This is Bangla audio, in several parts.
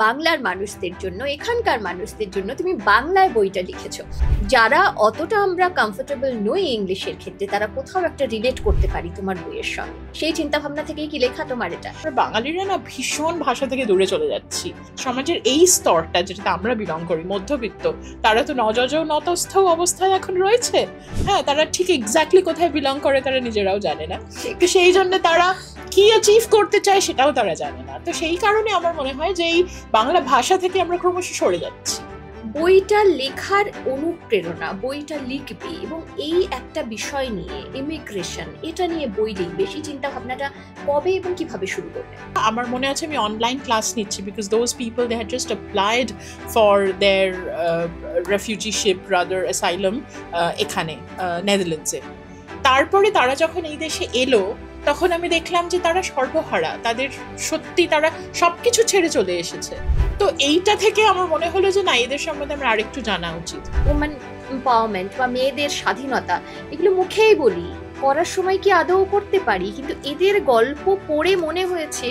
বাংলার মানুষদের জন্য, এখানকার মানুষদের জন্য তুমি বাংলায় বইটা লিখেছো। যারা অতটা আমরা কমফোর্টেবল নই ইংলিশের ক্ষেত্রে, তারা কোথাও একটা রিলেট করতে পারি তোমার বইয়ের সঙ্গে, সেই চিন্তা ভাবনা থেকেই কি লেখা তোমার এটা? বাঙালিরা না ভীষণ ভাষা থেকে দূরে চলে যাচ্ছি। সমাজের এই স্তরটা যেটাতে আমরা বিলং করি, মধ্যবিত্ত, তারা তো নতস্থ অবস্থায় এখন রয়েছে। হ্যাঁ, তারা ঠিক এক্স্যাক্টলি কোথায় বিলং করে তারা নিজেরাও জানে না। তো সেই জন্য তারা কি অ্যাচিভ করতে চায় সেটাও তারা জানে না। তো সেই কারণে আমার মনে হয় যে এই বাংলা ভাষা থেকে আমরা ক্রমশ সরে যাচ্ছি। বইটা লেখার অনুপ্রেরণা, বইটা লিখবে এবং এই একটা বিষয় নিয়ে, ইমিগ্রেশন, এটা নিয়ে বই লিখবে, সেই চিন্তা ভাবনাটা কবে এবং কিভাবে শুরু করবে? আমার মনে আছে আমি অনলাইন ক্লাস নিচ্ছি, because those people they had just applied for their refugeeship rather asylum এখানে নেদারল্যান্ডসে। তারপরে তারা যখন এই দেশে এলো তখন আমি দেখলাম যে তারা সর্বহারা, তাদের সত্যি তারা সবকিছু ছেড়ে চলে এসেছে। তো এইটা থেকে আমার মনে হলো যে না, এদের সম্বন্ধে আমার আরেকটু জানা উচিত। ওম্যান এম্পাওয়ারমেন্ট বা মেয়েদের স্বাধীনতা, এগুলো মুখেই বলি, পড়ার সময় কি আদৌ করতে পারি, কিন্তু এদের গল্প পড়ে মনে হয়েছে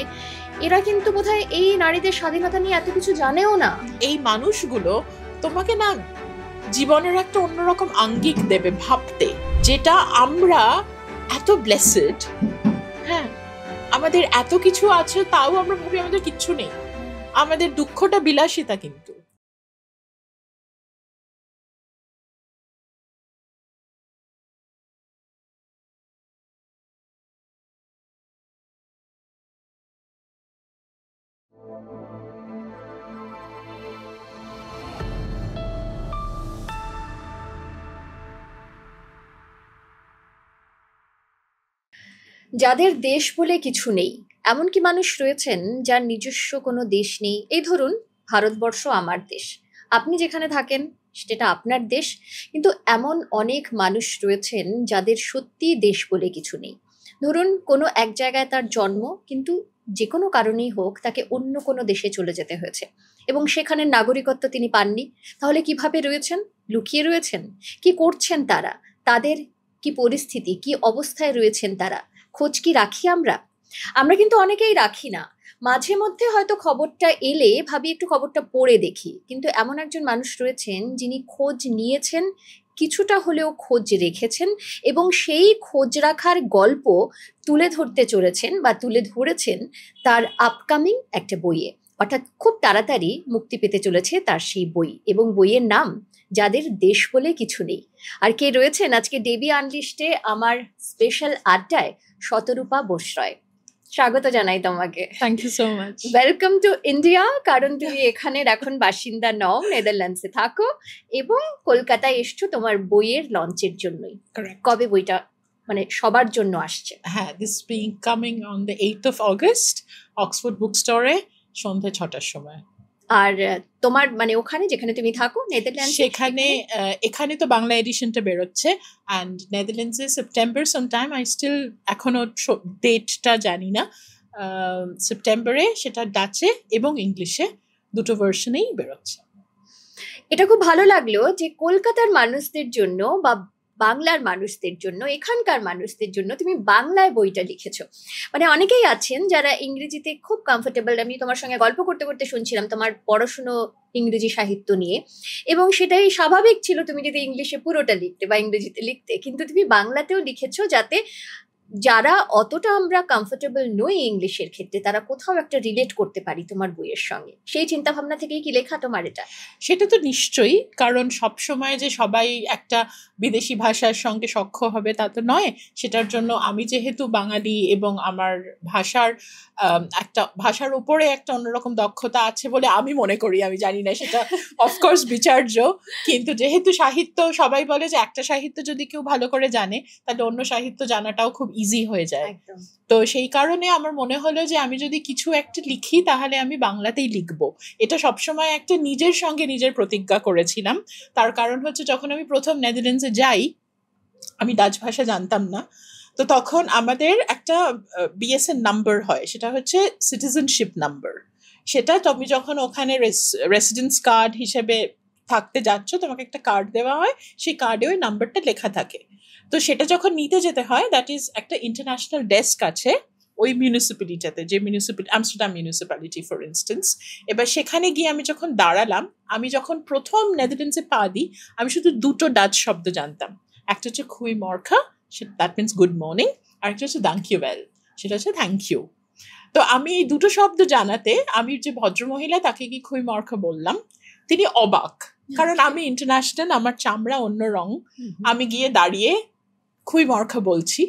এরা কিন্তু বোধহয় এই নারীদের স্বাধীনতা নিয়ে এত কিছু জানেও না। এই মানুষগুলো তোমাকে না জীবনের একটা অন্যরকম আঙ্গিক দেবে ভাবতে, যেটা আমরা এত ব্লেসড। হ্যাঁ, আমাদের এত কিছু আছে, তাও আমরা ভাবি আমাদের কিচ্ছু নেই। আমাদের দুঃখটা বিলাসিতা কিন্তু। যাদের দেশ বলে কিছু নেই, এমনকি মানুষ রয়েছেন যার নিজস্ব কোনো দেশ নেই। এই ধরুন, ভারতবর্ষ আমার দেশ, আপনি যেখানে থাকেন সেটা আপনার দেশ, কিন্তু এমন অনেক মানুষ রয়েছেন যাদের সত্যি দেশ বলে কিছু নেই। ধরুন, কোনো এক জায়গায় তার জন্ম, কিন্তু যে কোনো কারণেই হোক তাকে অন্য কোনো দেশে চলে যেতে হয়েছে এবং সেখানে নাগরিকত্ব তিনি পাননি। তাহলে কিভাবে রয়েছেন? লুকিয়ে রয়েছেন। কি করছেন তারা? তাদের কি পরিস্থিতি, কি অবস্থায় রয়েছেন তারা? খোঁজ কি রাখি আমরা? আমরা কিন্তু অনেকেই রাখি না। মাঝে মধ্যে হয়তো খবরটা এলে ভাবি একটু খবরটা পড়ে দেখি, কিন্তু এমন একজন মানুষ রয়েছেন যিনি খোঁজ নিয়েছেন, কিছুটা হলেও খোঁজ রেখেছেন এবং সেই খোঁজ রাখার গল্প তুলে ধরতে চলেছেন বা তুলে ধরেছেন তার আপকামিং একটা বইয়ে। অর্থাৎ খুব তাড়াতাড়ি মুক্তি পেতে চলেছে তার সেই বই, এবং বইয়ের নাম যাদের দেশ বলে কিছু নেই। আর কে রয়েছেন আজকে ডেবি আনলিস্টে আমার স্পেশাল আড্ডায়? শতরূপা বোসরয়, স্বাগত জানাই তোমাকে। Thank you so much. Welcome to India. কারণ তুমি এখানের এখন বাসিন্দা নও, নেদারল্যান্ডসে থাকো এবং কলকাতায় এসছো তোমার বইয়ের লঞ্চের জন্যই। কবে বইটা মানে সবার জন্য আসছে? হ্যাঁ, this being coming on the 8th of August, Oxford book স্টোরে, সন্ধ্যে 6টার সময়। আর তোমার মানে ওখানে যেখানে তুমি থাকো নেদারল্যান্ডস, সেখানে এখানে তো বাংলা এডিশনটা বেরোচ্ছে, অ্যান্ড নেদারল্যান্ডসে সেপ্টেম্বর সামটাইম, আই স্টিল এখনো ডেটটা জানি না, সেপ্টেম্বরে সেটা ডাচে এবং ইংলিশে দুটো ভার্সনেই বেরোচ্ছে। এটা খুব ভালো লাগলো যে কলকাতার মানুষদের জন্য বা বাংলার মানুষদের জন্য, এখানকার মানুষদের জন্য তুমি বাংলায় বইটা লিখেছো। মানে অনেকেই আছেন যারা ইংরেজিতে খুব কমফোর্টেবল। আমি তোমার সঙ্গে গল্প করতে করতে শুনছিলাম তোমার পড়াশুনো ইংরেজি সাহিত্য নিয়ে, এবং সেটাই স্বাভাবিক ছিল তুমি যদি ইংলিশে পুরোটা লিখতে বা ইংরেজিতে লিখতে, কিন্তু তুমি বাংলাতেও লিখেছো যাতে যারা অতটা আমরা কমফোর্টেবল নই ইংলিশের ক্ষেত্রে, তারা কোথাও একটা রিলেট করতে পারি তোমার বইয়ের সঙ্গে, সেই চিন্তা ভাবনা থেকেই কি লেখা তোমার এটা? সেটা তো নিশ্চয়ই, কারণ সব সময় যে সবাই একটা বিদেশি ভাষার সঙ্গে সখ্য হবে তা তো নয়। সেটার জন্য আমি যেহেতু বাঙালি এবং আমার ভাষার উপরে একটা অন্যরকম দক্ষতা আছে বলে আমি মনে করি, আমি জানি না সেটা অফকোর্স বিচার্য, কিন্তু যেহেতু সাহিত্য, সবাই বলে যে একটা সাহিত্য যদি কেউ ভালো করে জানে তাহলে অন্য সাহিত্য জানাটাও খুব ইজি হয়ে যায়। তো সেই কারণে আমার মনে হলো যে আমি যদি কিছু একটা লিখি তাহলে আমি বাংলাতেই লিখবো। এটা সবসময় একটা নিজের সঙ্গে নিজের প্রতিজ্ঞা করেছিলাম। তার কারণ হচ্ছে, যখন আমি প্রথম নেদারল্যান্ডসে যাই, আমি ডাচ ভাষা জানতাম না। তো তখন আমাদের একটা বিএসএন নাম্বার হয়, সেটা হচ্ছে সিটিজেনশিপ নাম্বার। সেটা তুমি যখন ওখানে রেসিডেন্স কার্ড হিসেবে থাকতে যাচ্ছ, তোমাকে একটা কার্ড দেওয়া হয়, সেই কার্ডে ওই নাম্বারটা লেখা থাকে। তো সেটা যখন নিতে যেতে হয়, দ্যাট ইজ একটা ইন্টারন্যাশনাল ডেস্ক আছে, ওই মিউনিসিপ্যালিটিতে, যে আমস্টারডাম মিউনিসিপ্যালিটি ফর ইনস্টেন্স। এবার সেখানে গিয়ে আমি যখন দাঁড়ালাম, আমি যখন প্রথম নেদারল্যান্ডসে পা দিই, আমি শুধু দুটো ডাচ শব্দ জানতাম। একটা হচ্ছে খুই মর্খা, দ্যাট মিনস গুড মর্নিং, আর একটা হচ্ছে দাঙ্কিওয়েল, সেটা হচ্ছে থ্যাংক ইউ। তো আমি এই দুটো শব্দ জানাতে আমি যে ভদ্রমহিলা তাকে কি খুই মর্খা বললাম, তিনি অবাক, কারণ আমি ইন্টারন্যাশনাল, আমার চামড়া অন্য রং। আমি গিয়ে দাঁড়িয়ে খুই মর্খা বলছি,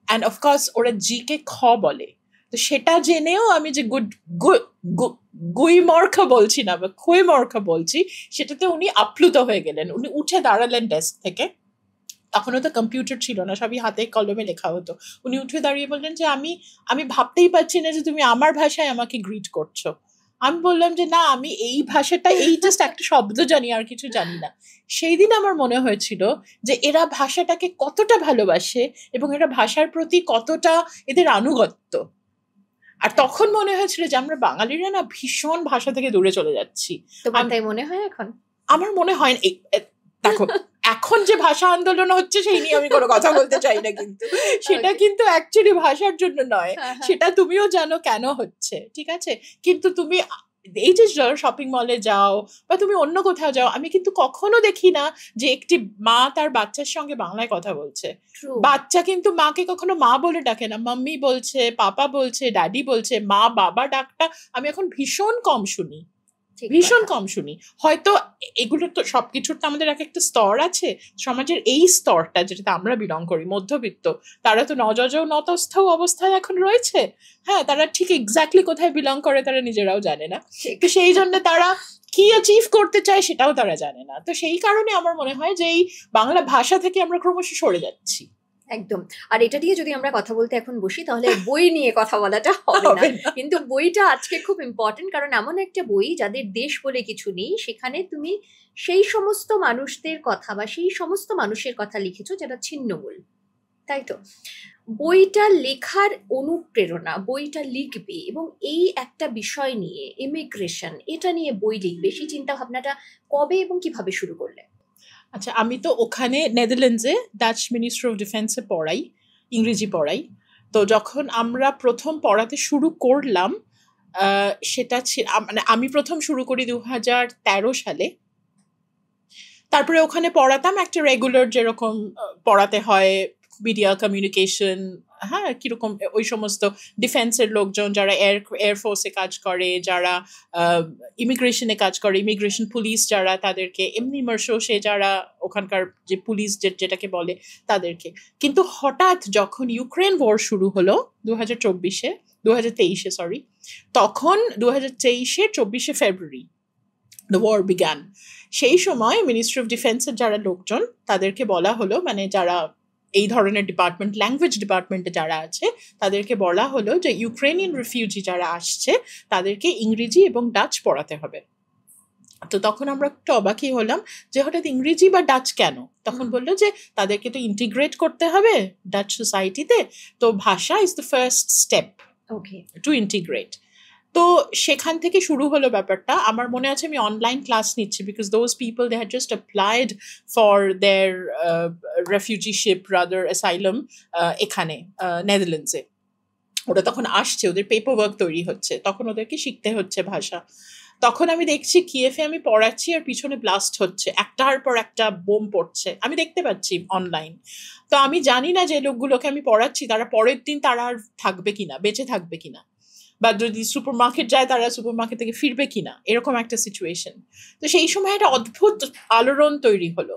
অ্যান্ড অফকোর্স ওরা জি কে খ বলে, তো সেটা জেনেও আমি যে গুই মর্খা বলছি না বা খুই মর্খা বলছি, সেটাতে উনি আপ্লুত হয়ে গেলেন। উনি উঠে দাঁড়ালেন ডেস্ক থেকে, তখনও তো কম্পিউটার ছিল না, সবই হাতে কলমে লেখা হতো। উনি উঠে দাঁড়িয়ে বললেন যে আমি ভাবতেই পারছি না যে তুমি আমার ভাষায় আমাকে গ্রিট করছো। আমি বললাম যে না, আমি এই ভাষাটা, এই জাস্ট একটা শব্দ জানি, আর কিছু জানি না। সেই দিন আমার মনে হয়েছিল যে এরা ভাষাটাকে কতটা ভালোবাসে এবং এরা ভাষার প্রতি কতটা এদের আনুগত্য। আর তখন মনে হয়েছিল যে আমরা বাঙালিরা না ভীষণ ভাষা থেকে দূরে চলে যাচ্ছি। তোমার তাই মনে হয় এখন? আমার মনে হয় না। দেখো, এখন যে ভাষা আন্দোলন হচ্ছে সেই নিয়ে আমি কোনো কথা বলতে চাই না, কিন্তু সেটা কিন্তু অ্যাকচুয়ালি ভাষার জন্য নয়, সেটা তুমিও জানো কেন হচ্ছে, ঠিক আছে? কিন্তু তুমি এই যে শপিং মলে যাও বা তুমি অন্য কোথাও যাও, আমি কিন্তু কখনো দেখি না যে একটি মা তার বাচ্চার সঙ্গে বাংলায় কথা বলছে। বাচ্চা কিন্তু মাকে কখনো মা বলে ডাকে না, মাম্মি বলছে, পাপা বলছে, ড্যাডি বলছে। মা বাবা ডাকটা আমি এখন ভীষণ কম শুনি, ভীষণ কম শুনি। হয়তো এগুলোর তো সবকিছুর তো আমাদের এক একটা স্তর আছে। সমাজের এই স্তরটা যেটাতে আমরা বিলং করি, মধ্যবিত্ত, তারা তো নজজও নতস্থ অবস্থায় এখন রয়েছে। হ্যাঁ, তারা ঠিক এক্স্যাক্টলি কোথায় বিলং করে তারা নিজেরাও জানে না, তো সেই জন্য তারা কি অ্যাচিভ করতে চায় সেটাও তারা জানে না। তো সেই কারণে আমার মনে হয় যে এই বাংলা ভাষা থেকে আমরা ক্রমশ সরে যাচ্ছি। একদম। আর এটা দিয়ে যদি আমরা কথা বলতে এখন বসি, তাহলে বই নিয়ে কথা বলাটা হবে না। কিন্তু বইটা আজকে খুব ইম্পর্টেন্ট, কারণ এমন একটা বই যাদের দেশ বলে কিছু নেই, সেখানে তুমি সেই সমস্ত মানুষদের কথা বা সেই সমস্ত মানুষের কথা লিখেছো যারা ছিন্নমূল, তাই তো? বইটা লেখার অনুপ্রেরণা, বইটা লিখবে এবং এই একটা বিষয় নিয়ে, ইমিগ্রেশন, এটা নিয়ে বই লিখবে, সেই চিন্তা ভাবনাটা কবে এবং কিভাবে শুরু করলে? আচ্ছা, আমি তো ওখানে নেদারল্যান্ডসে ডাচ মিনিস্ট্রি অফ ডিফেন্সে পড়াই, ইংরেজি পড়াই। তো যখন আমরা প্রথম পড়াতে শুরু করলাম, সেটা মানে আমি প্রথম শুরু করি 2013 সালে। তারপরে ওখানে পড়াতাম একটা রেগুলার, যেরকম পড়াতে হয়, মিডিয়া কমিউনিকেশন, হ্যাঁ, কিরকম ওই সমস্ত ডিফেন্সের লোকজন যারা এয়ারফোর্সে কাজ করে, যারা ইমিগ্রেশনে কাজ করে, ইমিগ্রেশন পুলিশ যারা, তাদেরকে, এমনি মার্শোসে যারা ওখানকার যে পুলিশ যেটাকে বলে তাদেরকে। কিন্তু হঠাৎ যখন ইউক্রেন ওয়ার শুরু হলো 2023-এ সরি, তখন 2023-এর 24শে ফেব্রুয়ারি the war began. সেই সময় মিনিস্ট্রি অফ ডিফেন্সের যারা লোকজন, তাদেরকে বলা হলো, মানে যারা এই ধরনের ডিপার্টমেন্ট, ল্যাঙ্গুয়েজ ডিপার্টমেন্টে যারা আছে, তাদেরকে বলা হলো যে ইউক্রেনিয়ান রিফিউজি যারা আসছে তাদেরকে ইংরেজি এবং ডাচ পড়াতে হবে। তো তখন আমরা একটু অবাকই হলাম যে হঠাৎ ইংরেজি বা ডাচ কেন? তখন বললো যে তাদেরকে তো ইন্টিগ্রেট করতে হবে ডাচ সোসাইটিতে, তো ভাষা is the first step two integrate. তো সেখান থেকে শুরু হলো ব্যাপারটা। আমার মনে আছে আমি অনলাইন ক্লাস নিচ্ছি, because those people they had just applied for their refugeeship rather asylum এখানে নেদারল্যান্ডসে। ওরা তখন আসছে, ওদের পেপার ওয়ার্ক তৈরি হচ্ছে, তখন ওদেরকে শিখতে হচ্ছে ভাষা। তখন আমি দেখছি কিয়েফে আমি পড়াচ্ছি আর পিছনে ব্লাস্ট হচ্ছে, একটার পর একটা বোম পড়ছে, আমি দেখতে পাচ্ছি অনলাইন। তো আমি জানি না যে লোকগুলোকে আমি পড়াচ্ছি তারা পরের দিন তারা আর থাকবে কিনা, বেঁচে থাকবে কিনা, বা যদি সুপার মার্কেট যায় তারা সুপার মার্কেট থেকে ফিরবে কিনা, এরকম একটা সিচুয়েশন। তো সেই সময় একটা অদ্ভুত আলোড়ন তৈরি হলো।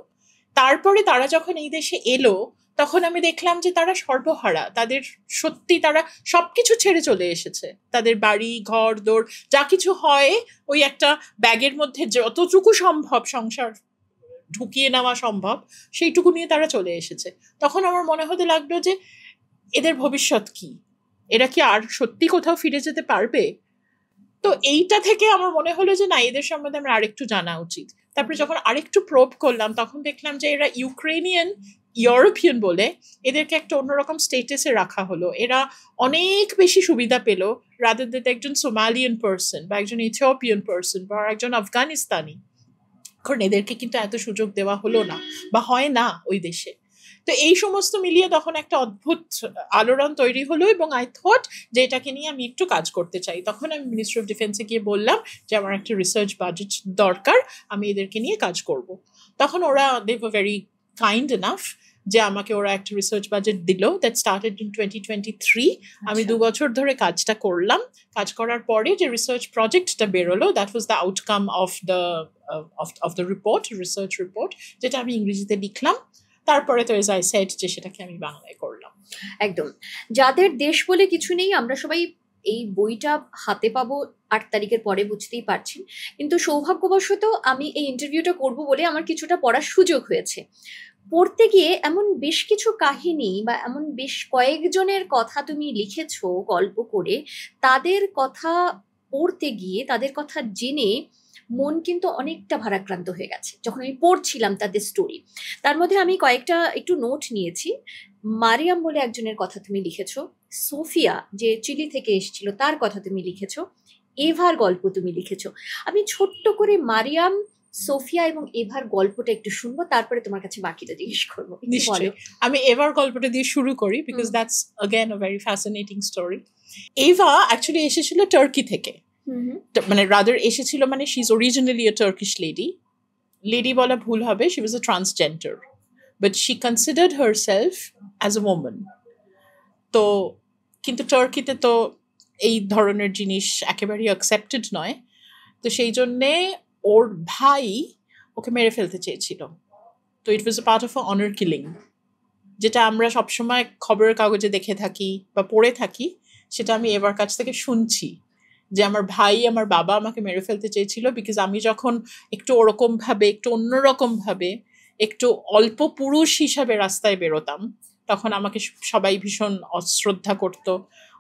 তারপরে তারা যখন এই দেশে এলো, তখন আমি দেখলাম যে তারা সর্বহারা, তাদের সত্যি তারা সবকিছু ছেড়ে চলে এসেছে, তাদের বাড়ি ঘর দোর যা কিছু হয়, ওই একটা ব্যাগের মধ্যে যতটুকু সম্ভব সংসার ঢুকিয়ে নেওয়া সম্ভব সেইটুকু নিয়ে তারা চলে এসেছে। তখন আমার মনে হতে লাগলো যে এদের ভবিষ্যৎ কি, এরা কি আর সত্যি কোথাও ফিরে যেতে পারবে? তো এইটা থেকে আমার মনে হলো যে না, এদের সম্বন্ধে আমরা আরেকটু জানা উচিত। তারপরে যখন আরেকটু প্রোব করলাম, তখন দেখলাম যে এরা ইউক্রেনিয়ান ইউরোপিয়ান বলে এদেরকে একটা অন্যরকম স্টেটাসে রাখা হলো। এরা অনেক বেশি সুবিধা পেল রাদার দ্যান একজন সোমালিয়ান পার্সন বা একজন ইথিওপিয়ান পার্সন বা একজন আফগানিস্তানি, কারণ এদেরকে কিন্তু এত সুযোগ দেওয়া হলো না বা হয় না ওই দেশে। তো তো এই সমস্ত মিলিয়ে তখন একটা অদ্ভুত আলোড়ন তৈরি হলো, এবং আই থট যে এটাকে নিয়ে আমি একটু কাজ করতে চাই। তখন আমি মিনিস্ট্রি অফ ডিফেন্সে গিয়ে বললাম যে আমার একটা রিসার্চ বাজেট দরকার, আমি এদেরকে নিয়ে কাজ করব। তখন ওরা they were very kind enough যে আমাকে ওরা একটা রিসার্চ বাজেট দিল, দ্যাট স্টার্টেড ইন 2023। আমি 2 বছর ধরে কাজটা করলাম। কাজ করার পরে যে রিসার্চ প্রজেক্টটা বেরোলো, that was the outcome of the report, research report, যেটা আমি ইংরেজিতে লিখলাম। তারপরে তো এজ আই সেড যে সেটাকে আমি বাংলায় করলাম। একদম। যাদের দেশ বলে কিছু নেই, আমরা সবাই এই বইটা হাতে পাবো 8 তারিখের পরে, বুঝতেই পারছেন। কিন্তু সৌভাগ্যবশত আমি এই ইন্টারভিউটা করব বলে আমার কিছুটা পড়ার সুযোগ হয়েছে। পড়তে গিয়ে এমন বেশ কিছু কাহিনী বা এমন বেশ কয়েকজনের কথা তুমি লিখেছো গল্প করে, তাদের কথা পড়তে গিয়ে, তাদের কথা জেনে মন কিন্তু অনেকটা ভারাক্রান্ত হয়ে গেছে যখন আমি পড়ছিলাম তাদের স্টোরি। তার মধ্যে আমি কয়েকটা একটু নোট নিয়েছি। মারিয়াম বলে একজনের কথা তুমি লিখেছো, সোফিয়া যে চিলি থেকে এসেছিল তার কথা তুমি লিখেছো, এভার গল্প তুমি লিখেছো। আমি ছোট্ট করে মারিয়াম, সোফিয়া এবং এভার গল্পটা একটু শুনবো, তারপরে তোমার কাছে বাকিটা জিজ্ঞেস করবো। নিশ্চয়ই, আমি এভার গল্পটা দিয়ে শুরু করি because that's again a very fascinating story. Eva actually এসেছিল টার্কি থেকে, মানে রাদার এসেছিল, মানে she is originally a Turkish lady বলা ভুল হবে, she was a transgender, but she considered herself as a woman. তো কিন্তু টার্কিতে তো এই ধরনের জিনিস একেবারেই অ্যাকসেপ্টেড নয়। তো সেই জন্যে ওর ভাই ওকে মেরে ফেলতে চেয়েছিল। তো it was a part of a honour killing, যেটা আমরা সবসময় খবরের কাগজে দেখে থাকি বা পড়ে থাকি, সেটা আমি এবার কাছ থেকে শুনছি যে আমার ভাই, আমার বাবা আমাকে মেরে ফেলতে চেয়েছিল বিকজ আমি যখন একটু ওরকম ভাবে, একটু অন্যরকম ভাবে, একটু অল্প পুরুষ হিসাবে রাস্তায় বেরোতাম, তখন আমাকে সবাই ভীষণ অশ্রদ্ধা করত,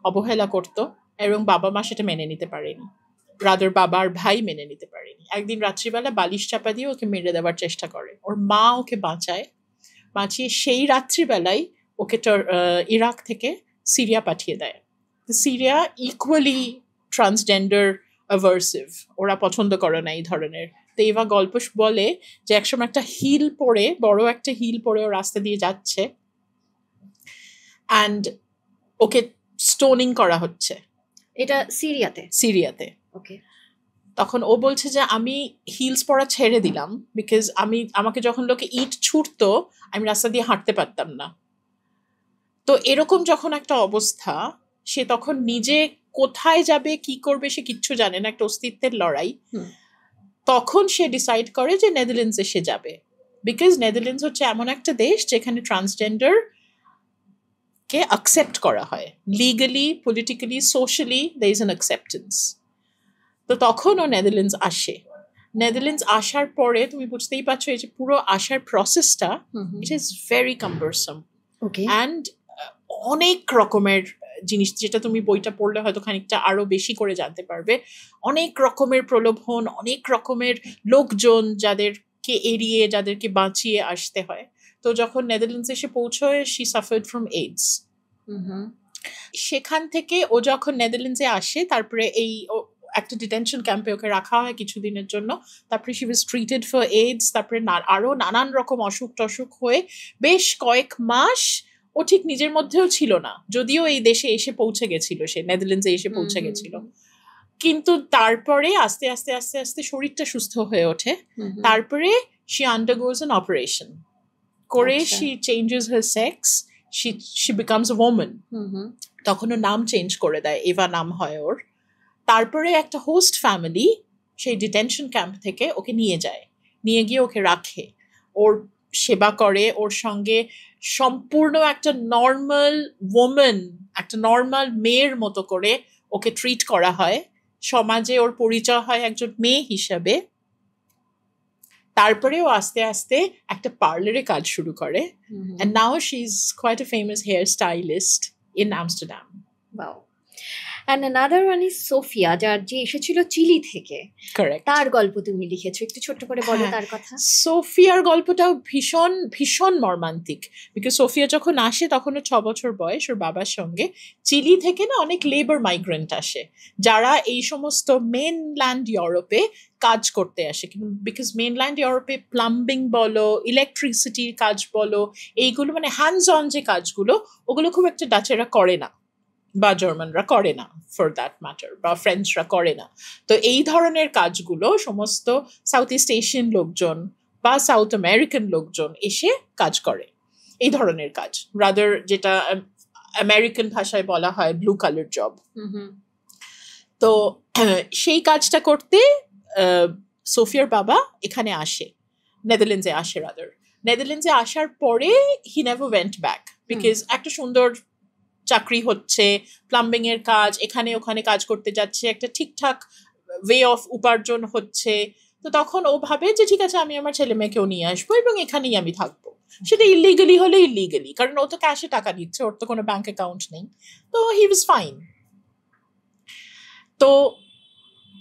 অবহেলা করত, এবং বাবা মা সেটা মেনে নিতে পারেনি, রাদার বাবা আর ভাই মেনে নিতে পারেনি। একদিন রাত্রিবেলা বালিশ চাপা দিয়ে ওকে মেরে দেওয়ার চেষ্টা করে, ওর মা ওকে বাঁচিয়ে সেই রাত্রিবেলায় ওকে ইরাক থেকে সিরিয়া পাঠিয়ে দেয়। সিরিয়া ইকুয়ালি ট্রান্সজেন্ডার অ্যাভার্সিভ, ওরা পছন্দ করে না এই ধরনের। তো এবার গল্প বলে যে একসময় একটা হিল পরে, বড় একটা হিল পরে ও রাস্তা দিয়ে যাচ্ছে, অ্যান্ড ওকে স্টোনিং করা হচ্ছে। এটা সিরিয়াতে। ওকে। তখন ও বলছে যে আমি হিলস পরা ছেড়ে দিলাম বিকজ আমাকে যখন লোকে ইট ছুটতো আমি রাস্তা দিয়ে হাঁটতে পারতাম না। তো এরকম যখন একটা অবস্থা, সে তখন নিজে কোথায় যাবে, কি করবে, সে কিচ্ছু জানে না, একটা অস্তিত্বের লড়াই। তখন সে ডিসাইড করে যে নেদারল্যান্ডসে সে যাবে, বিকজ নেদারল্যান্ডস হচ্ছে এমন একটা দেশ যেখানে ট্রান্সজেন্ডার কে অ্যাকসেপ্ট করা হয়, legally, politically, socially there is an acceptance. তো তখন ও নেদারল্যান্ডস আসার পরে তুমি বুঝতেই পারছো এই যে পুরো আসার প্রসেসটা, ইট ইজ ভেরি কাম্বারসাম অ্যান্ড অনেক রকমের জিনিস, যেটা তুমি বইটা পড়লে হয়তো খানিকটা আরো বেশি করে জানতে পারবে। অনেক রকমের প্রলোভন, অনেক রকমের লোকজন যাদেরকে এড়িয়ে, যাদেরকে বাঁচিয়ে আসতে হয়। তো যখন নেদারল্যান্ডস এসে পৌঁছয়, শি সাফার্ড ফ্রম এইডস। সেখান থেকে ও যখন নেদারল্যান্ডসে আসে, তারপরে এই একটা ডিটেনশন ক্যাম্পে ওকে রাখা হয় কিছুদিনের জন্য। তারপরে she was treated for AIDS, তারপরে আরো নানান রকম অসুখ টসুখ হয়ে বেশ কয়েক মাস ও ঠিক নিজের মধ্যেও ছিল না, যদিও এই দেশে এসে পৌঁছে গেছিল, সে নেদারল্যান্ডসে এসে পৌঁছে গেছিল। কিন্তু তারপরে আস্তে আস্তে আস্তে আস্তে শরীরটা সুস্থ হয়ে ওঠে। তারপরে শি আন্ডারগোজ অ্যান অপারেশন করে, she changes her sex, she becomes a woman. তখন ও নাম চেঞ্জ করে দেয়, এভা নাম হয় ওর। তারপরে একটা হোস্ট ফ্যামিলি সেই ডিটেনশন ক্যাম্প থেকে ওকে নিয়ে গিয়ে ওকে রাখে, ওর সেবা করে, ওর সঙ্গে সম্পূর্ণ একটা নর্মাল ওম্যান, একটা নর্মাল মেয়ের মতো করে ওকে ট্রিট করা হয়। সমাজে ওর পরিচয় হয় একজন মেয়ে হিসাবে। তারপরে ও আস্তে আস্তে একটা পার্লারে কাজ শুরু করে, and now she's quite a famous hairstylist in Amsterdam. Wow. And another one is Sophia, যে এসেছিল চিলি থেকে। কারেক্ট। তার গল্প তুমি লিখেছো, একটু ছোট্ট করে বলো হ্যাঁ। তার কথা। সোফিয়ার গল্পটাও ভীষণ ভীষণ মর্মান্তিক, বিকজ সোফিয়া যখন আসে তখন ওর 6 বছর বয়স, ওর বাবার সঙ্গে। চিলি থেকে না অনেক লেবার মাইগ্রেন্ট আসে, যারা এই সমস্ত মেনল্যান্ড ইউরোপে কাজ করতে আসে, বিকজ মেনল্যান্ড ইউরোপে প্লাম্বিং বলো, ইলেকট্রিসিটির কাজ বলো, এইগুলো মানে হ্যান্ডস অন যে কাজগুলো, ওগুলো খুব একটা ডাচেরা করে না, বা জার্মানরা করে না ফর দ্যাট ম্যাটার, বা ফ্রেঞ্চরা করে না। তো এই ধরনের কাজগুলো সমস্ত সাউথ ইস্ট এশিয়ান লোকজন বা সাউথ আমেরিকান লোকজন এসে কাজ করে, এই ধরনের কাজ, রাদার যেটা আমেরিকান ভাষায় বলা হয় ব্লু কালার জব। তো সেই কাজটা করতে সোফিয়ার বাবা এখানে আসে, নেদারল্যান্ডসে আসে, রাদার নেদারল্যান্ডসে আসার পরে he never went back, because একটা সুন্দর চাকরি হচ্ছে, প্লাম্বিং এর কাজ, এখানে ওখানে কাজ করতে যাচ্ছে, একটা ঠিকঠাক ওয়ে অফ উপার্জন হচ্ছে। তো তখন ও ভাবে যে ঠিক আছে, আমি আমার ছেলে মেয়েকেও নিয়ে আসবো এবং এখানেই আমি থাকবো, সেটা ইলিগালি হলে ইলিগালি, কারণ ও তো ক্যাশে টাকা দিচ্ছে, ওর তো কোনো ব্যাংক অ্যাকাউন্ট নেই। তো হি ওয়াজ ফাইন। তো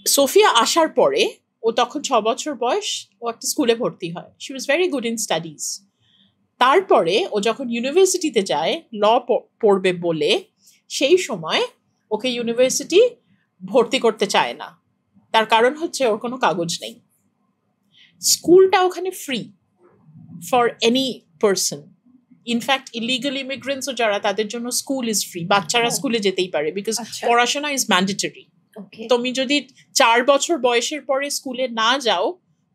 সোফিয়া আসার পরে, ও তখন 6 বছর বয়স, ও একটা স্কুলে ভর্তি হয়, she was very good in studies. তারপরে ও যখন ইউনিভার্সিটিতে যায় ল পড়বে বলে, সেই সময় ওকে ইউনিভার্সিটি ভর্তি করতে চায় না, তার কারণ হচ্ছে ওর কোনো কাগজ নেই। স্কুলটা ওখানে free for any person, in fact illegal ইমিগ্রেন্টসও যারা, তাদের জন্য স্কুল ইজ ফ্রি, বাচ্চারা স্কুলে যেতেই পারে, বিকজ পড়াশোনা ইজ ম্যান্ডেটরি। তুমি যদি 4 বছর বয়সের পরে স্কুলে না যাও,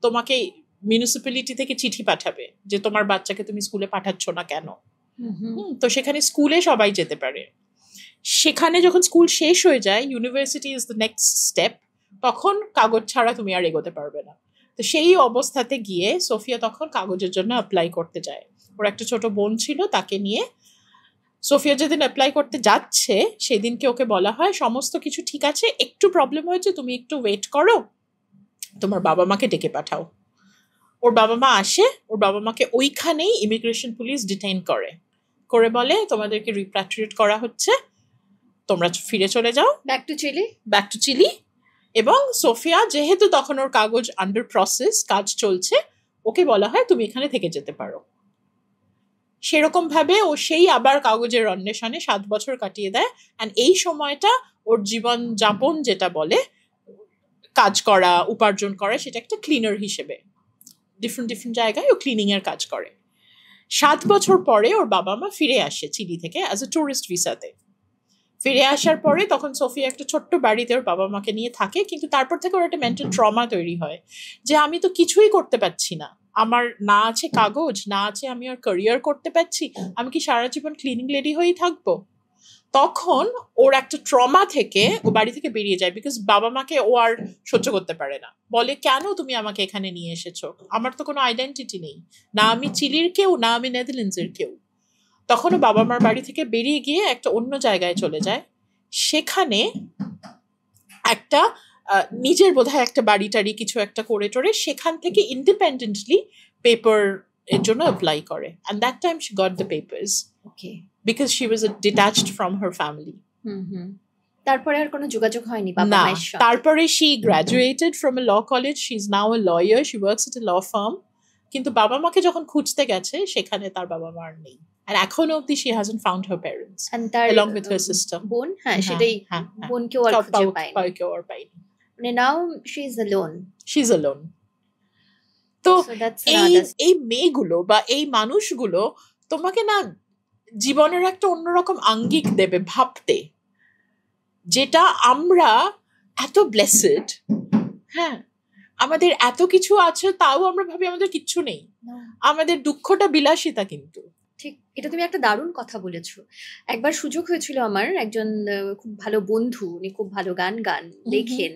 তোমাকে মিউনিসিপ্যালিটি থেকে চিঠি পাঠাবে যে তোমার বাচ্চাকে তুমি স্কুলে পাঠাচ্ছ না কেন। তো সেখানে স্কুলে সবাই যেতে পারে। সেখানে যখন স্কুল শেষ হয়ে যায়, university is the next step, তখন কাগজ ছাড়া তুমি আর এগোতে পারবে না। তো সেই অবস্থাতে গিয়ে সোফিয়া তখন কাগজের জন্য অ্যাপ্লাই করতে যায়। ওর একটা ছোট বোন ছিল, তাকে নিয়ে সোফিয়া যেদিন অ্যাপ্লাই করতে যাচ্ছে, সেদিনকে ওকে বলা হয় সমস্ত কিছু ঠিক আছে, একটু প্রবলেম হয়েছে, তুমি একটু ওয়েট করো, তোমার বাবা মাকে ডেকে পাঠাও। ওর বাবা মা আসে, ওর বাবা মাকে ওইখানেই ইমিগ্রেশন পুলিশ ডিটেইন করে বলে তোমাদেরকে রিপ্যাট্রিয়েট করা হচ্ছে, তোমরা ফিরে চলে যাও ব্যাক টু চিলি। এবং সোফিয়া যেহেতু তখন ওর কাগজ আন্ডার প্রসেস, কাজ চলছে, ওকে বলা হয় তুমি এখানে থেকে যেতে পারো। সেরকম ভাবে ও সেই আবার কাগজের অন্বেষণে 7 বছর কাটিয়ে দেয়। অ্যান্ড এই সময়টা ওর জীবন যাপন, যেটা বলে কাজ করা, উপার্জন করা, সেটা একটা ক্লিনার হিসেবে ডিফারেন্ট জায়গায় ও ক্লিনিং এর কাজ করে। 7 বছর পরে ওর বাবা মা ফিরে আসে চিলি থেকে অ্যাজ এ টুরিস্ট ভিসাতে। ফিরে আসার পরে তখন সোফিয়া একটা ছোট্ট বাড়িতে ওর বাবা মাকে নিয়ে থাকে, কিন্তু তারপর থেকে ওর একটা মেন্টাল ট্রমা তৈরি হয় যে আমি তো কিছুই করতে পারছি না, আমার না আছে কাগজ, না আছে আমি আর ক্যারিয়ার করতে পারছি, আমি কি সারা জীবন ক্লিনিং লেডি হয়েই থাকবো। তখন ওর একটা ট্রমা থেকে ও বাড়ি থেকে বেরিয়ে যায়, বিকজ বাবা মাকে ও আর সহ্য করতে পারে না। বলে কেন তুমি আমাকে এখানে নিয়ে এসেছো, আমার তো কোনো আইডেন্টিটি নেই, না আমি চিলির কেউ, না আমি নেদারল্যান্ডসের কেউ। তখন ও বাবা মার বাড়ি থেকে বেরিয়ে গিয়ে একটা অন্য জায়গায় চলে যায়। সেখানে একটা নিজের বোধহয় একটা বাড়ি টাড়ি কিছু একটা করে টোরে সেখান থেকে ইন্ডিপেন্ডেন্টলি পেপার এর জন্য অ্যাপ্লাই করে। And that time she got the papers, okay, because she was detached from her family. তারপরে আর কোনো যোগাযোগ হয়নি বাবা মায়ের সাথে। তারপরে she graduated from a law college, she is now a lawyer, she works at a law firm. কিন্তু বাবা মাকে যখন খুঁজতে গেছে, সেখানে তার বাবা মা আর নেই। And এখনো অবধি she hasn't found her parents, along with her sister. বোন, সেটাই, বোনকেও আর খুঁজে পায়নি। মানে now she is alone. She's alone. তো এই মেয়েগুলো বা এই মানুষগুলো তোমাকে না জীবনের একটা অন্যরকম আঙ্গিক দেবে ভাবতে, যেটা আমরা এত ব্লেসেড, হ্যাঁ আমাদের এত কিছু আছে, তাও আমরা ভাবি আমাদের কিচ্ছু নেই, আমাদের দুঃখটা বিলাসিতা। কিন্তু ঠিক, এটা তুমি একটা দারুণ কথা বলেছো। একবার সুযোগ হয়েছিল আমার, একজন খুব ভালো বন্ধু, উনি খুব ভালো গান লেখেন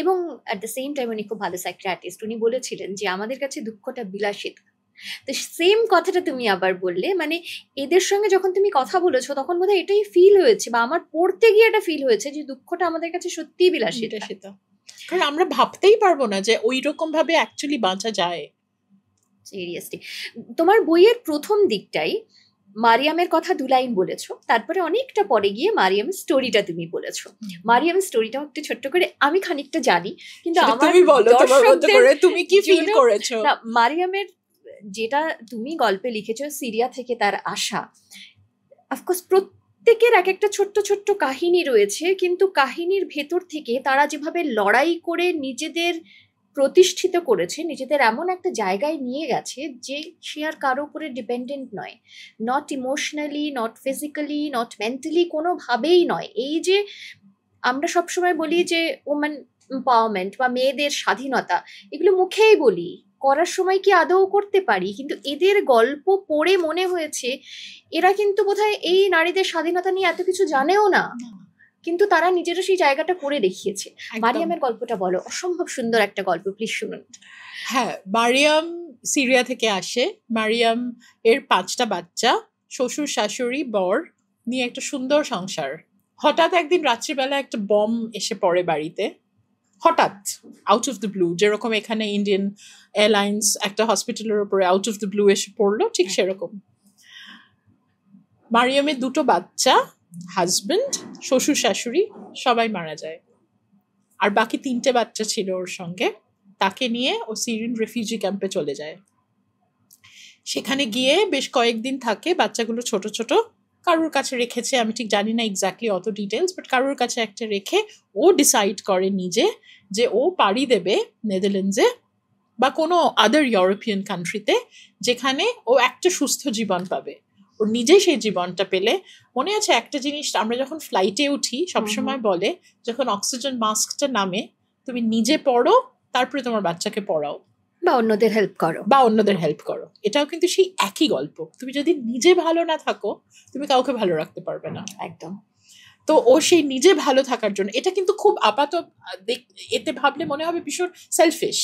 এবং অ্যাট দ্য সেম টাইম উনি খুব ভালো সাইকিয়াট্রিস্ট, উনি বলেছিলেন যে আমাদের কাছে দুঃখটা বিলাসিতা। তো সেম কথাটা তুমি আবার বললে, মানে এদের সঙ্গে যখন তুমি কথা বলেছো তখন বোধহয় এটাই ফিল হয়েছে, বা আমার পড়তে গিয়ে এটা ফিল হয়েছে যে দুঃখটা আমাদের কাছে সত্যিই বিলাসিতা। কারণ আমরা ভাবতেই পারবো না যে ওই রকম ভাবে অ্যাকচুয়ালি বাঁচা যায়। সিরিয়াসলি, তোমার বইয়ের প্রথম দিকটাই মারিয়ামের কথা 2 লাইন বলেছো, তারপরে অনেকটা পরে গিয়ে মারিয়ামের স্টোরিটা তুমি বলেছো। মারিয়ামের স্টোরিটাও একটু ছোট্ট করে আমি খানিকটা জানি, কিন্তু সেটা আমার তুমি বলো তোমার মতো দর্শকদের করে, তুমি কি ফিল জন্য- করেছো? না, মারিয়ামের যেটা তুমি গল্পে লিখেছো, সিরিয়া থেকে তার আসা, অফকোর্স প্রত্যেকের এক একটা ছোট্ট ছোট্ট কাহিনী রয়েছে, কিন্তু কাহিনীর ভেতর থেকে তারা যেভাবে লড়াই করে নিজেদের প্রতিষ্ঠিত করেছে, নিজেদের এমন একটা জায়গায় নিয়ে গেছে যে সে আর কারো উপরে ডিপেন্ডেন্ট নয়, not emotionally, not physically, not mentally, কোনোভাবেই নয়। এই যে আমরা সবসময় বলি যে ওমেন এম্পাওয়ারমেন্ট বা মেয়েদের স্বাধীনতা, এগুলো মুখেই বলি, করার সময় কি আদৌ করতে পারি? কিন্তু এদের গল্প পড়ে মনে হয়েছে এরা কিন্তু বোধহয় এই নারীদের স্বাধীনতা নিয়ে এত কিছু জানেও না, কিন্তু তারা নিজেরা সেই জায়গাটা করে দেখিয়েছে। একদম। মারিয়ামের গল্পটা বলো, অসম্ভব সুন্দর একটা গল্প, প্লিজ শুনুন। হ্যাঁ, মারিয়াম সিরিয়া থেকে আসে। মারিয়াম এর 5টা বাচ্চা, শ্বশুর শাশুড়ি বর নিয়ে একটা সুন্দর সংসার। হঠাৎ একদিন রাত্রিবেলা একটা বম এসে পড়ে বাড়িতে, হঠাৎ, আউট অফ দ্য ব্লু। যেরকম এখানে ইন্ডিয়ান এয়ারলাইন্স একটা হসপিটালের উপরে আউট অফ দ্য ব্লু এসে পড়লো, ঠিক সেরকম। মারিয়ামের 2টো বাচ্চা, হাজবেন্ড, শ্বশুর শাশুড়ি সবাই মারা যায়। আর বাকি 3টে বাচ্চা ছিল ওর সঙ্গে, তাকে নিয়ে ও সিরিয়ান রেফিউজি ক্যাম্পে চলে যায়। সেখানে গিয়ে বেশ কয়েকদিন থাকে, বাচ্চাগুলো ছোট ছোট, কারোর কাছে রেখেছে, আমি ঠিক জানি না এক্স্যাক্টলি অত ডিটেলস, বাট কারোর কাছে একটা রেখে ও ডিসাইড করে নিজে যে ও পাড়ি দেবে নেদারল্যান্ডসে বা কোনো আদার ইউরোপিয়ান কান্ট্রিতে, যেখানে ও একটা সুস্থ জীবন পাবে। ওর নিজে সেই জীবনটা পেলে, মনে আছে একটা জিনিস আমরা যখন ফ্লাইটে উঠি সবসময় বলে, যখন অক্সিজেন মাস্কটা নামে তুমি নিজে পড়ো, তারপরে তোমার বাচ্চাকে পড়াও বা অন্যদের হেল্প করো। এটাও কিন্তু সেই একই গল্প। তুমি যদি নিজে ভালো না থাকো, তুমি কাউকে ভালো রাখতে পারবে না। একদম। তো ও সেই নিজে ভালো থাকার জন্য, এটা কিন্তু খুব এতে ভাবলে মনে হবে ভীষণ shellfish,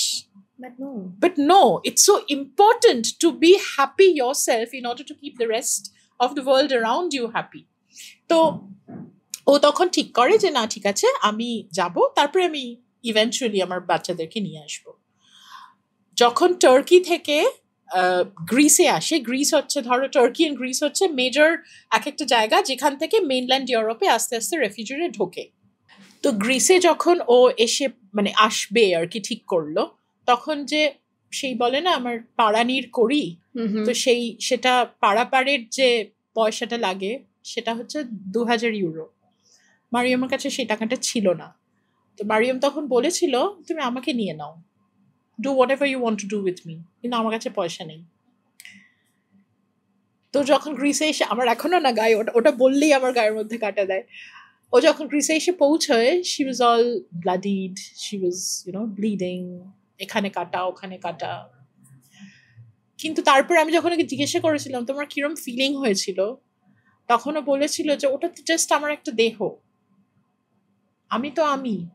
but no, it's so important to be happy yourself in order to keep the rest of the world around you happy. তো ও তখন ঠিক করে যে না, ঠিক আছে, আমি যাব, তারপরে আমি ইভেন্চুয়ালি আমার বাচ্চাদেরকে নিয়ে আসব। যখন টার্কি থেকে গ্রিসে আসে, গ্রিস হচ্ছে, ধরো টার্কি এন্ড গ্রিস হচ্ছে মেজর এক একটা জায়গা যেখান থেকে মেইনল্যান্ড ইউরোপে আস্তে আস্তে রেফিউজিরা ঢোকে। তো গ্রিসে যখন ও এসে মানে আসবে আর কি ঠিক করলো, তখন যে সেই বলে না আমার পাড়ানির করি, তো সেটা পাড়াপাড়ের যে পয়সাটা লাগে সেটা হচ্ছে 2000 ইউরো। মারিয়ামের কাছে সেই টাকাটা ছিল না। তো মারিয়াম তখন বলেছিল তুমি আমাকে নিয়ে নাও, do whatever you want to do with me, কিন্তু আমার কাছে পয়সা নেই। তো যখন গ্রিসে এসে, আমার এখনো না গায়ে ওটা বললেই আমার গায়ের মধ্যে কাটা দেয়। ও যখন গ্রিসে এসে পৌঁছয়, she was all bloodied, she was bleeding, এখানে কাটা ওখানে কাটা। কিন্তু তারপর আমি যখন ওকে জিজ্ঞাসা করেছিলাম তোমার কিরম ফিলিং হয়েছিল, তখনও বলেছিল যে ওটা তো জাস্ট আমার একটা দেহ, আমি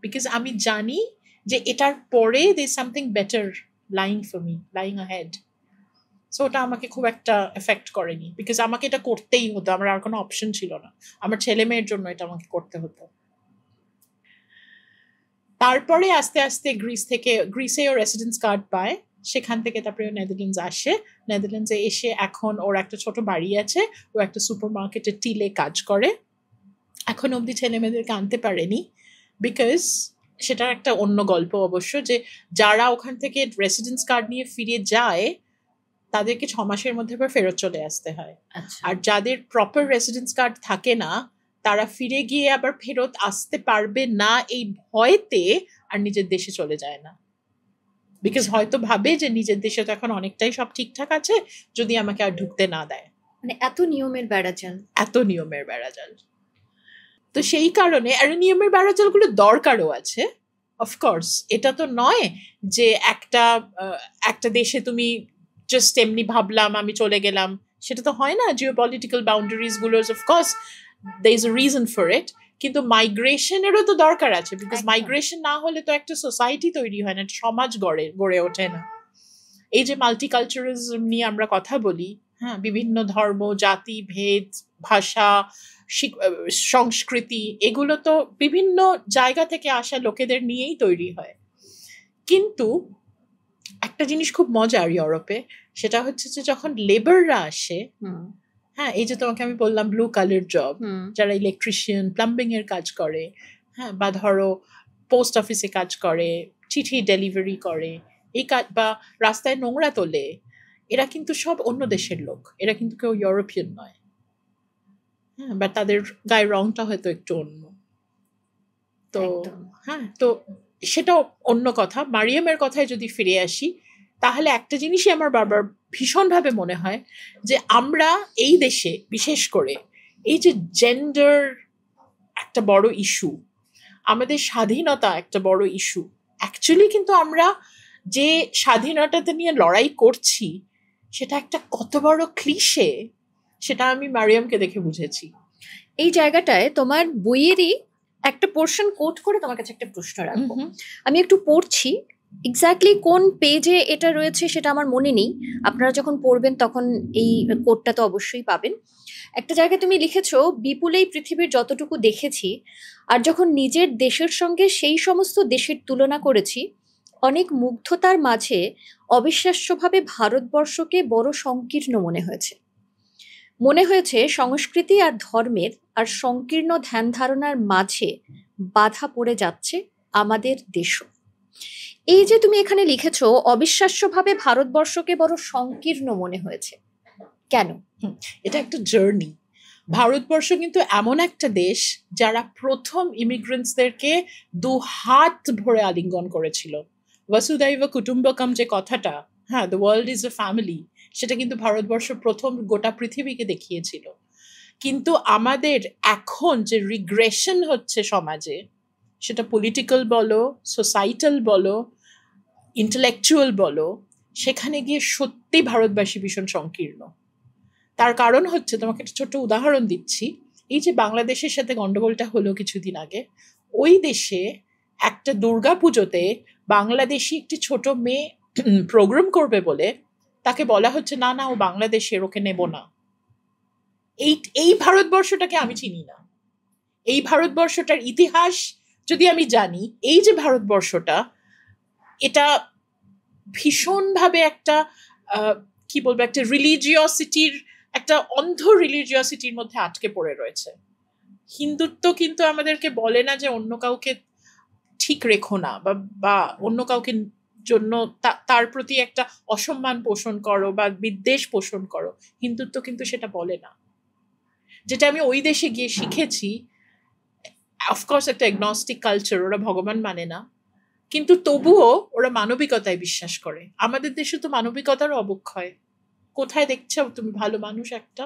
বিকজ আমি জানি যে এটার পরে there is something better lying for me, lying ahead. So ওটা আমাকে খুব একটা এফেক্ট করেনি, বিকজ আমাকে এটা করতেই হতো, আমার আর কোনো অপশন ছিল না, আমার ছেলে মেয়ের জন্য এটা আমাকে করতে হতো। তারপরে আস্তে আস্তে গ্রিসে ও রেসিডেন্স কার্ড পায়, সেখান থেকে তারপরে ও নেদারল্যান্ডস আসে। নেদারল্যান্ডসে এসে এখন ওর একটা ছোট বাড়ি আছে, ও একটা সুপার মার্কেটে টিলে কাজ করে। এখন অবধি ছেলে মেয়েদেরকে আনতে পারেনি, বিকজ সেটার একটা অন্য গল্প অবশ্য, যে যারা ওখান থেকে রেসিডেন্স কার্ড নিয়ে ফিরে যায় তাদেরকে 6 মাসের মধ্যে আবার ফেরত চলে আসতে হয়। আর যাদের প্রপার রেসিডেন্স কার্ড থাকে না, তারা ফিরে গিয়ে আবার ফেরত আসতে পারবে না এই ভয়তে আর নিজের দেশে চলে যায় না, বিকজ হয়তো ভাবে যে নিজের দেশে তো এখন অনেকটাই সব ঠিকঠাক আছে, যদি আমাকে আর ঢুকতে না দেয়। মানে এত নিয়মের বেড়াজাল। তো সেই কারণে আর নিয়মের বেড়াজালগুলো দরকারও আছে অফকোর্স। এটা তো নয় যে একটা দেশে তুমি জাস্ট এমনি ভাবলাম আমি চলে গেলাম, সেটা তো হয় না। জিওপলিটিক্যাল বাউন্ডারিজ গুলো of course there is a reason for it, কিন্তু মাইগ্রেশনেরও তো দরকার আছে, বিকজ মাইগ্রেশন না হলে তো একটা সোসাইটি তৈরি হয় না, একটা সমাজ গড়ে ওঠে না। এই যে মাল্টিকালচারালিজম নিয়ে আমরা কথা বলি, হ্যাঁ, বিভিন্ন ধর্ম, জাতি, ভেদ, ভাষা, সংস্কৃতি, এগুলো তো বিভিন্ন জায়গা থেকে আসা লোকেদের নিয়েই তৈরি হয়। কিন্তু একটা জিনিস খুব মজার ইউরোপে, সেটা হচ্ছে যে যখন লেবাররা আসে, হ্যাঁ, এই যে তোমাকে আমি বললাম ব্লু কালার জব, হুম যারা ইলেকট্রিশিয়ান, প্লাম্বিং এর কাজ করে, হ্যাঁ, বা ধরো পোস্ট অফিসে কাজ করে, চিঠি ডেলিভারি করে, এই কাজ, বা রাস্তায় নোংরা তোলে, এরা কিন্তু সব অন্য দেশের লোক, এরা কিন্তু কেউ ইউরোপিয়ান নয়। হ্যাঁ, বা তাদের গায়ের রংটা হয়তো একটু অন্য। তো একদম হ্যাঁ, তো সেটাও অন্য কথা। মারিয়ামের কথায় যদি ফিরে আসি, তাহলে একটা জিনিসই আমার বারবার ভীষণভাবে মনে হয়, যে আমরা এই দেশে বিশেষ করে এই যে জেন্ডার একটা বড় ইস্যু, আমাদের স্বাধীনতা একটা বড় ইস্যু, অ্যাকচুয়ালি কিন্তু আমরা যে স্বাধীনতাটা নিয়ে লড়াই করছি সেটা একটা কত বড় ক্লিশে, সেটা আমি মারিয়ামকে দেখে বুঝেছি। এই জায়গাটায় তোমার বইয়েরই একটা পোর্শন কোট করে তোমার কাছে একটা প্রশ্ন রাখবো। আমি একটু পড়ছি, এক্স্যাক্টলি কোন পেজে এটা রয়েছে সেটা আমার মনে নেই, আপনারা যখন পড়বেন তখন এই কোটটা তো অবশ্যই পাবেন। একটা জায়গায় তুমি লিখেছো, বিপুলেই পৃথিবীর যতটুকু দেখেছি, আর যখন নিজের দেশের সঙ্গে সেই সমস্ত দেশের তুলনা করেছি, অনেক মুগ্ধতার মাঝে অবিশ্বাস্যভাবে ভারতবর্ষকে বড় সংকীর্ণ মনে হয়েছে। মনে হয়েছে সংস্কৃতি আর ধর্মের আর সংকীর্ণ ধ্যান ধারণার মাঝে বাধা পড়ে যাচ্ছে আমাদের দেশও। এই যে তুমি এখানে লিখেছো অবিশ্বাস্যভাবে ভারতবর্ষকে বড় সংকীর্ণ মনে হয়েছে, কেন? এটা একটা জার্নি। ভারতবর্ষ কিন্তু এমন একটা দেশ যারা প্রথম ইমিগ্রেন্টসদেরকে দু হাত ভরে আলিঙ্গন করেছিল। বসুধৈব কুটুম্বকম যে কথাটা, হ্যাঁ, the world is a family, সেটা কিন্তু ভারতবর্ষ প্রথম গোটা পৃথিবীকে দেখিয়েছিল। কিন্তু আমাদের এখন যে রিগ্রেশন হচ্ছে সমাজে, সেটা পলিটিক্যাল বলো, সোসাইটাল বলো, ইন্টেলেকচুয়াল বলো, সেখানে গিয়ে সত্যি ভারতবাসী ভীষণ সংকীর্ণ। তার কারণ হচ্ছে, তোমাকে একটা ছোট্ট উদাহরণ দিচ্ছি, এই যে বাংলাদেশের সাথে গন্ডগোলটা হলো কিছুদিন আগে, ওই দেশে একটা দুর্গা পুজোতে বাংলাদেশি একটি ছোট মেয়ে প্রোগ্রাম করবে বলে তাকে বলা হচ্ছে না না, ও বাংলাদেশের, ওকে নেব না। এই এই ভারতবর্ষটাকে আমি চিনি না। এই ভারতবর্ষটার ইতিহাস যদি আমি জানি, এই যে ভারতবর্ষটা, এটা ভীষণভাবে একটা কি বলবো, একটা রিলিজিয়সিটির, একটা অন্ধ রিলিজিয়সিটির মধ্যে আটকে পড়ে রয়েছে। হিন্দুত্ব কিন্তু আমাদেরকে বলে না যে অন্য কাউকে ঠিক রেখো না, বা অন্য কাউকে জন্য তার প্রতি একটা অসম্মান পোষণ করো বা বিদ্বেষ পোষণ করো। হিন্দুত্ব কিন্তু সেটা বলে না। যেটা আমি ওই দেশে গিয়ে শিখেছি, অফকোর্স একটা এগনস্টিক কালচার, ওরা ভগবান মানে না, কিন্তু তবুও ওরা মানবিকতায় বিশ্বাস করে। আমাদের দেশে তো মানবিকতার অবক্ষয়। কোথায় দেখছো তুমি ভালো মানুষ একটা?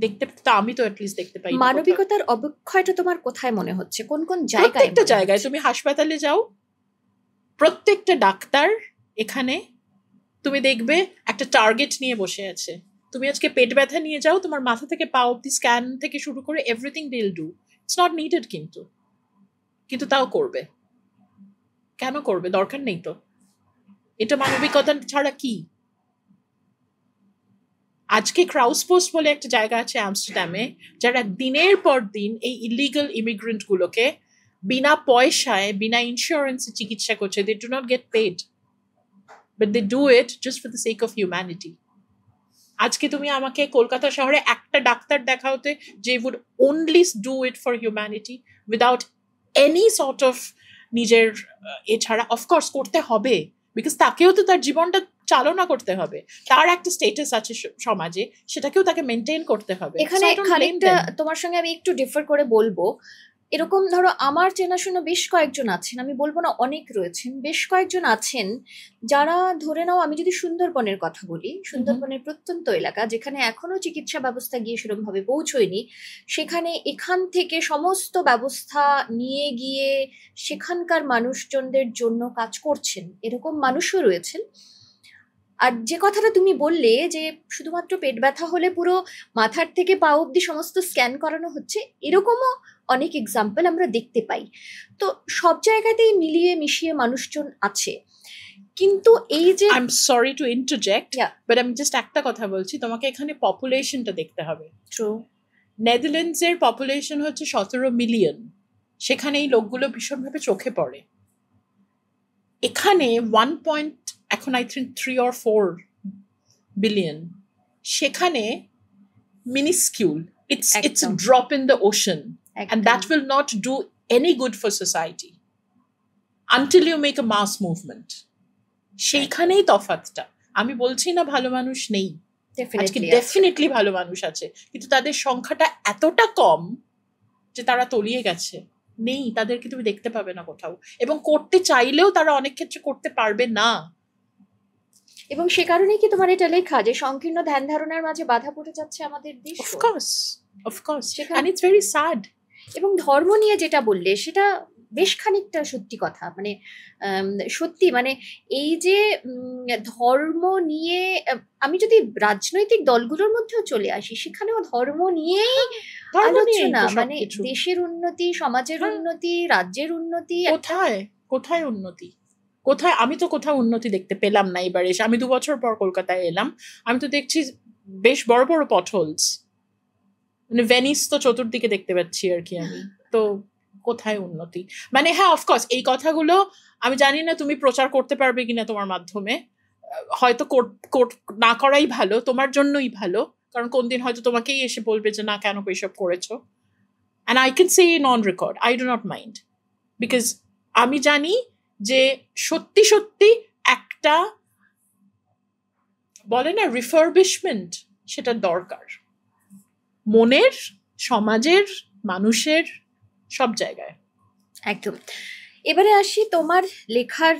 দেখতে তো আমি তো অ্যাটলিস্ট দেখতে পাই না। মানবিকতার অবক্ষয়টা তোমার কোথায় মনে হচ্ছে, কোন কোন জায়গায়? প্রত্যেকটা জায়গায়। তুমি হাসপাতালে যাও, প্রত্যেকটা ডাক্তার এখানে তুমি দেখবে একটা টার্গেট নিয়ে বসে আছে। তুমি আজকে পেট ব্যথা নিয়ে যাও, তোমার মাথা থেকে পা অব্দি স্ক্যান থেকে শুরু করে everything they will do. It's not needed, কিন্তু তাও করবে। কেন করবে? দরকার নেই তো। এটা মানবিকতা ছাড়া কি? আজকে ক্রাউস পোস্ট বলে একটা জায়গা আছে আমস্টারডামে, যারা দিনের পর দিন এই ইলিগাল ইমিগ্রেন্ট গুলোকে বিনা পয়সায়, বিনা ইন্স্যুরেন্সে চিকিৎসা করছে। They do not get paid, but they do it just for the sake of humanity. আজকে তুমি আমাকে কলকাতা শহরে একটা ডাক্তার দেখাওতে যে would only do it for humanity without any sort of নিজের এছাড়া। অফকোর্স করতে হবে, বিকজ তাকেও তো তার জীবনটা চালনা করতে হবে, তার একটা স্টেটাস আছে সমাজে, সেটাকেও তাকে মেনটেন করতে হবে। এখানে খানিকটা তোমার সঙ্গে আমি একটু ডিফার করে বলবো। এরকম ধরো আমার চেনাশোনা বেশ কয়েকজন আছেন, আমি বলবো না অনেক রয়েছেন, বেশ কয়েকজন আছেন যারা, ধরে নাও আমি যদি সুন্দরবনের কথা বলি, সুন্দরবনের প্রত্যন্ত এলাকা যেখানে এখনো চিকিৎসা ব্যবস্থা গিয়ে সেরকম ভাবে পৌঁছয়নি, সেখানে এখান থেকে সমস্ত ব্যবস্থা নিয়ে গিয়ে সেখানকার মানুষজনদের জন্য কাজ করছেন, এরকম মানুষও রয়েছেন। আর যে কথাটা তুমি বললে যে শুধুমাত্র পেট ব্যথা হলে পুরো মাথার থেকে পা অব্দি সমস্ত স্ক্যান করানো হচ্ছে, এরকমও অনেক এক্সাম্পল আমরা দেখতে পাই। তো সব জায়গাতেই মিলিয়ে মিশিয়ে মানুষজন আছে, কিন্তু এই যে, I am sorry to interject, but আমি জাস্ট একটা কথা বলছি, তোমাকে এখানে পপুলেশনটা দেখতে হবে। ট্রু, নেদারল্যান্ডসের পপুলেশন হচ্ছে 17 মিলিয়ন, সেখানে এই লোকগুলো ভীষণভাবে চোখে পড়ে। এখানে 1 পয়েন্ট, এখন আই থিঙ্ক 3 or 4 বিলিয়ন, সেখানে minuscule. It's a একদম drop in the ocean, and একদম that will not do any good for society until you make a mass movement. সেইখানেই তফাৎটা। আমি বলছি না ভালো মানুষ নেই, আজকে ডেফিনেটলি ডেফিনেটলি ভালো মানুষ আছে, কিন্তু তাদের সংখ্যাটা এতটা কম যে তারা তলিয়ে গেছে। নেই, তাদেরকে তুমি দেখতে পাবে না কোথাও, এবং করতে চাইলেও তারা অনেক ক্ষেত্রে করতে পারবে না। এবং সে কারণেই কি তোমার এটা লেখা যে সংকীর্ণ ধ্যান ধারণার মাঝে বাধা পড়ে যাচ্ছে আমাদের দেশ? Of course, সেখানে- and it's very sad. এবং ধর্ম নিয়ে যেটা বললে সেটা বেশ খানিকটা সত্যি কথা, মানে সত্যি মানে এই যে ধর্ম নিয়ে আমি যদি রাজনৈতিক দলগুলোর মধ্যেও চলে আসি, সেখানেও ধর্ম নিয়েই ধর্ম নিয়েই আলোচনা, তো মানে সবকিছু। দেশের উন্নতি, সমাজের হ্যাঁ। উন্নতি, রাজ্যের উন্নতি। কোথায় উন্নতি? কোথায়? আমি তো কোথাও উন্নতি দেখতে পেলাম না এবার এসে। আমি 2 বছর পর কলকাতায় এলাম, আমি তো দেখছি বেশ বড় বড় পটহোলস, মানে ভেনিস তো চতুর্দিকে দেখতে পাচ্ছি আর কি আমি। তো কোথায় উন্নতি? মানে হ্যাঁ, অফকোর্স এই কথাগুলো আমি জানি না তুমি প্রচার করতে পারবে কিনা তোমার মাধ্যমে, হয়তো না করাই ভালো, তোমার জন্যই ভালো, কারণ কোন দিন হয়তো তোমাকেই এসে বলবে যে না কেন এসব করেছো, and I can say on record I do not mind, because আমি জানি যে সত্যি সত্যি একটা বলে না রিফারবিশমেন্ট, সেটা দরকার মনের, সমাজের, মানুষের, সব জায়গায়। একদম। এবারে আসি তোমার লেখার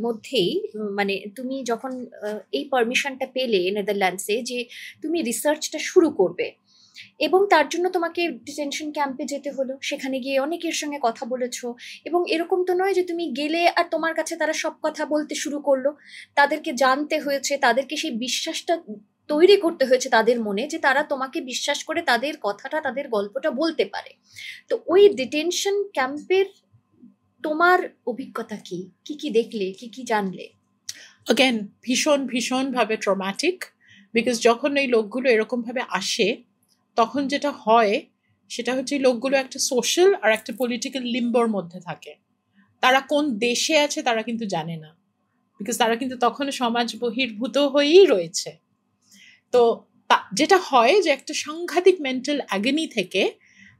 মধ্যেই, মানে তুমি যখন এই পারমিশনটা পেলে নেদারল্যান্ডসে যে তুমি রিসার্চটা শুরু করবে, এবং তার জন্য তোমাকে ডিটেনশন ক্যাম্পে যেতে হলো, সেখানে গিয়ে অনেকের সঙ্গে কথা বলেছো, এবং এরকম তো নয় যে তুমি গেলে আর তোমার কাছে তারা সব কথা বলতে শুরু করলো, তাদেরকে জানতে হয়েছে, তাদেরকে সেই বিশ্বাসটা তৈরি করতে হয়েছে তাদের মনে, যে তারা তোমাকে বিশ্বাস করে তাদের কথাটা, তাদের গল্পটা বলতে পারে। তো ওই ডিটেনশন ক্যাম্পের তোমার অভিজ্ঞতা কি? কি কি দেখলে, কি কি জানলে? Again, ভীষণ ভাবে ট্রমাটিক, বিকজ যখন এই লোকগুলো এরকম ভাবে আসে, তখন যেটা হয় সেটা হচ্ছে এই লোকগুলো একটা সোশ্যাল আর একটা পলিটিক্যাল লিম্বোর মধ্যে থাকে। তারা কোন দেশে আছে তারা কিন্তু জানে না, বিকজ তারা কিন্তু তখন সমাজ বহির্ভূত হয়েই রয়েছে। তো যেটা হয় যে একটা সাংঘাতিক মেন্টাল অ্যাগনি থেকে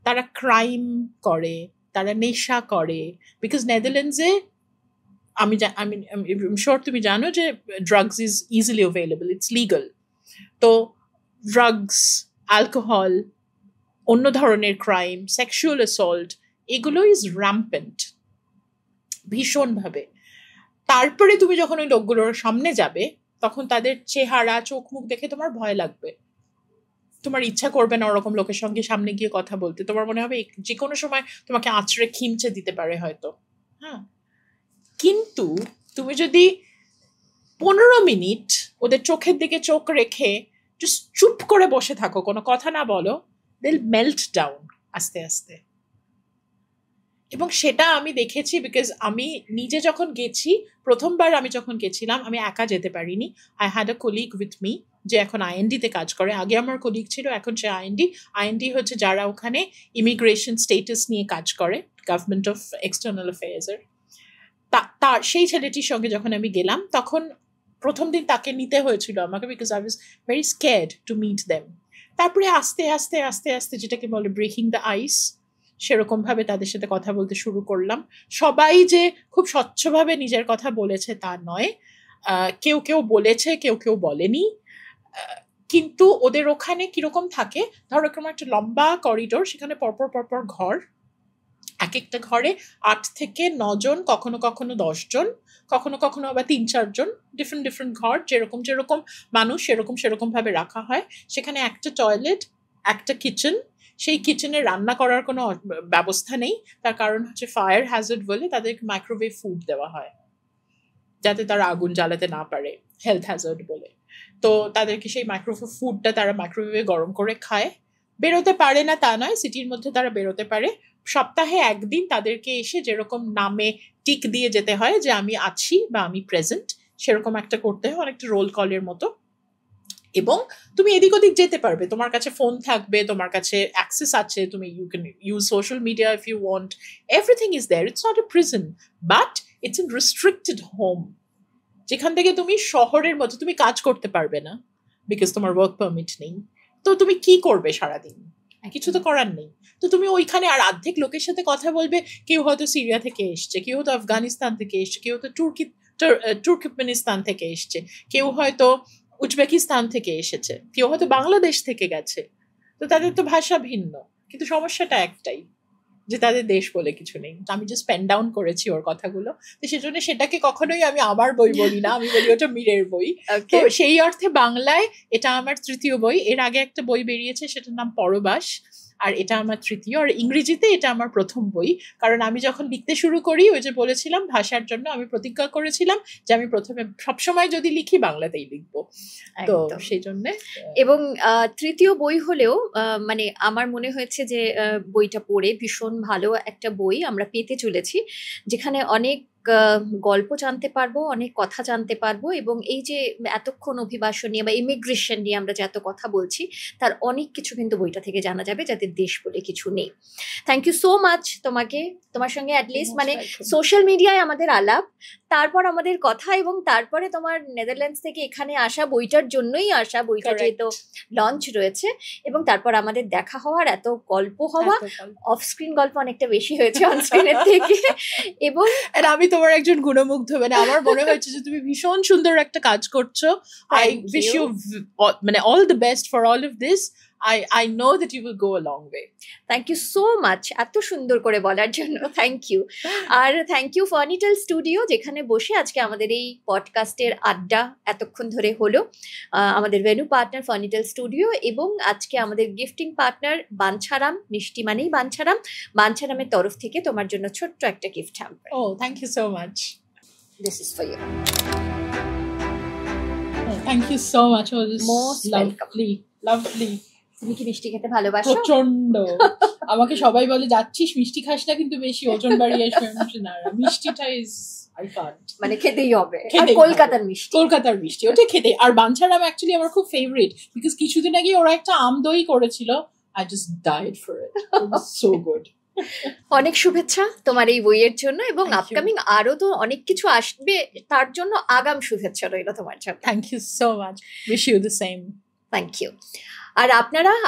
তারা ক্রাইম করে, তারা নেশা করে, বিকজ নেদারল্যান্ডসে আমি শিওর তুমি জানো যে drugs is easily available, it's legal. তো ড্রাগস, অ্যালকোহল, অন্য ধরনের ক্রাইম, সেক্সুয়াল অ্যাসল্ট, এগুলো ইজ র্যাম্পেন্ট ভীষণভাবে। তারপরে তুমি যখন ওই লোকগুলোর সামনে যাবে, তখন তাদের চেহারা, চোখ মুখ দেখে তোমার ভয় লাগবে, তোমার ইচ্ছা করবে না ওরকম লোকের সঙ্গে সামনে গিয়ে কথা বলতে। তোমার মনে হবে যে কোনো সময় তোমাকে আঁচড়ে খিমচে দিতে পারে হয়তো। হ্যাঁ, কিন্তু তুমি যদি 15 মিনিট ওদের চোখের দিকে চোখ রেখে জাস্ট চুপ করে বসে থাকো, কোনো কথা না বলো, they'll melt down আস্তে আস্তে। এবং সেটা আমি দেখেছি, বিকজ আমি নিজে যখন গেছি, প্রথমবার আমি যখন গেছিলাম, আমি একা যেতে পারিনি। I had a colleague with me, যে এখন আইএনডিতে কাজ করে। আগে আমার কলিগ ছিল, এখন সে আইএনডি হচ্ছে যারা ওখানে ইমিগ্রেশন স্টেটাস নিয়ে কাজ করে, গভর্নমেন্ট অফ এক্সটার্নাল অ্যাফেয়ার্সের। তার সেই ছেলেটির সঙ্গে যখন আমি গেলাম, তখন প্রথম দিন তাকে নিতে হয়েছিল আমাকে, because I was very scared to meet them. তারপরে আস্তে আস্তে আস্তে আস্তে যেটাকে বলে ব্রেকিং দ্য আইস, সেরকম ভাবে তাদের সাথে কথা বলতে শুরু করলাম। সবাই যে খুব স্বচ্ছভাবে নিজের কথা বলেছে তা নয়, কেউ কেউ বলেছে, কেউ কেউ বলেনি। কিন্তু ওদের ওখানে কিরকম থাকে, ধরো এরকম একটা লম্বা করিডোর, সেখানে পরপর ঘর, এক একটা ঘরে 8 থেকে 9 জন, কখনো কখনো 10 জন, কখনো কখনো আবার 3-4 জন, ডিফারেন্ট ঘর, যেরকম মানুষ সেরকম ভাবে রাখা হয়। সেখানে একটা টয়লেট, একটা কিচেন। সেই কিচেনে রান্না করার কোনো ব্যবস্থা নেই, তার কারণ হচ্ছে ফায়ার হ্যাজার্ড বলে তাদেরকে মাইক্রোওয়েভ ফুড দেওয়া হয়, যাতে তারা আগুন জ্বালাতে না পারে, হেলথ হ্যাজার্ড বলে। তো তাদেরকে সেই মাইক্রোওয়েভ ফুডটা তারা মাইক্রোওয়েভে গরম করে খায়। বেরোতে পারে না তা নয়, সিটির মধ্যে তারা বেরোতে পারে। সপ্তাহে একদিন তাদেরকে এসে যেরকম নামে টিক দিয়ে যেতে হয় যে আমি আছি বা আমি প্রেজেন্ট, সেরকম একটা করতে হয়, অনেকটা রোল কলের মতো। এবং তুমি এদিক ওদিক যেতে পারবে, তোমার কাছে ফোন থাকবে, তোমার কাছে অ্যাক্সেস আছে, তুমি you can use social media if you want, everything is there. It's not a prison, but it's an restricted home, যেখান থেকে তুমি শহরের মতো তুমি কাজ করতে পারবে না, বিকজ তোমার ওয়ার্ক পারমিট নেই। তো তুমি কি করবে সারাদিন? কিছু তো করার নেই। তো তুমি ওইখানে আর অর্ধেক লোকের সাথে কথা বলবে, কেউ হয়তো সিরিয়া থেকে এসছে, কেউ হয়তো আফগানিস্তান থেকে এসছে, কেউ হয়তো তুর্কমেনিস্তান থেকে এসছে, কেউ হয়তো উজবেকিস্তান থেকে এসেছে, কেউ হয়তো বাংলাদেশ থেকে গেছে। তো তাদের তো ভাষা ভিন্ন, কিন্তু সমস্যাটা একটাই, যে তাদের দেশ বলে কিছু নেই। আমি জাস্ট পেন ডাউন করেছি ওর কথাগুলো, তো সেজন্য সেটাকে কখনোই আমি আমার বই বলি না, আমি বলি ওটা মীরের বই। তো সেই অর্থে বাংলায় এটা আমার তৃতীয় বই। এর আগে একটা বই বেরিয়েছে, সেটার নাম পরবাস, আর এটা আমার তৃতীয়। আর ইংরেজিতে এটা আমার প্রথম বই, কারণ আমি যখন লিখতে শুরু করি, ওই যে বলেছিলাম ভাষার জন্য আমি প্রতিজ্ঞা করেছিলাম যে আমি প্রথমে সবসময় যদি লিখি বাংলাতেই লিখবো, তো সেই জন্যে। এবং তৃতীয় বই হলেও মানে আমার মনে হয়েছে যে বইটা পড়ে ভীষণ ভালো একটা বই আমরা পেতে চলেছি, যেখানে অনেক গল্প জানতে পারবো, অনেক কথা জানতে পারবো, এবং এই যে এতক্ষণ অভিবাসন নিয়ে বা ইমিগ্রেশন নিয়ে আমরা যে এত কথা বলছি, তার অনেক কিছু কিন্তু বইটা থেকে জানা যাবে, যাদের দেশ বলে কিছু নেই। থ্যাংক ইউ সো মাচ তোমাকে। তোমার সঙ্গে অ্যাটলিস্ট মানে সোশ্যাল মিডিয়ায় আমাদের আলাপ, তারপর আমাদের কথা, এবং তারপরে তোমার নেদারল্যান্ডস থেকে এখানে আসা, বইটার জন্যই আসা, বইটা যেহেতু লঞ্চ রয়েছে, এবং তারপর আমাদের দেখা হওয়ার, এত গল্প হওয়া, অফ স্ক্রিন গল্প অনেকটা বেশি হয়েছে অন স্ক্রিনের থেকে। এবং আমি তোমার একজন গুণমুগ্ধ, মানে আমার মনে হয়েছে যে তুমি ভীষণ সুন্দর একটা কাজ করছো। আই উইশ ইউ মানে all the best for all of this. I know that you will go a long way. Thank you so much এত সুন্দর করে বলার জন্য, থ্যাংক ইউ। আর থ্যাংক ইউ ফার্নিটেল স্টুডিও, যেখানে বসে আজকে আমাদের এই পডকাস্টের আড্ডা এতক্ষণ ধরে হলো। আমাদের ভেন্যু পার্টনার ফার্নিটেল স্টুডিও, এবং আজকে আমাদের গিফটিং পার্টনার বাঞ্ছারাম, মিষ্টি মানেই বাঞ্ছারাম, বাঞ্ছারামের তরফ থেকে তোমার জন্য ছোট্ট একটা gift hamper. Oh, thank you so much. This is for you. Oh, thank you so much. Oh, this Most lovely. তুমি কি মিষ্টি খেতে ভালোবাসো? প্রচন্ড। আমাকে সবাই বলে যাচ্ছিস মিষ্টি খাস না, কিন্তু বেশি ওজন বাড়িয়ে আসবে না, মিষ্টিটা ইজ আই কান্ট, মানে খেতেই হবে। আর কলকাতার মিষ্টি ওটা খেতে। আর বাঞ্ছারাম অ্যাকচুয়ালি আমার খুব ফেভারিট, বিকজ কিছুদিন আগে ওরা একটা আম দই করেছিল, I just died for it, so good. অনেক শুভেচ্ছা তোমার এই বইয়ের জন্য, এবং আপকামিং আরো তো অনেক কিছু আসবে, তার জন্য আগাম শুভেচ্ছা রইল তোমার জন্য। Thank you so much, wish you the same. Thank you. আর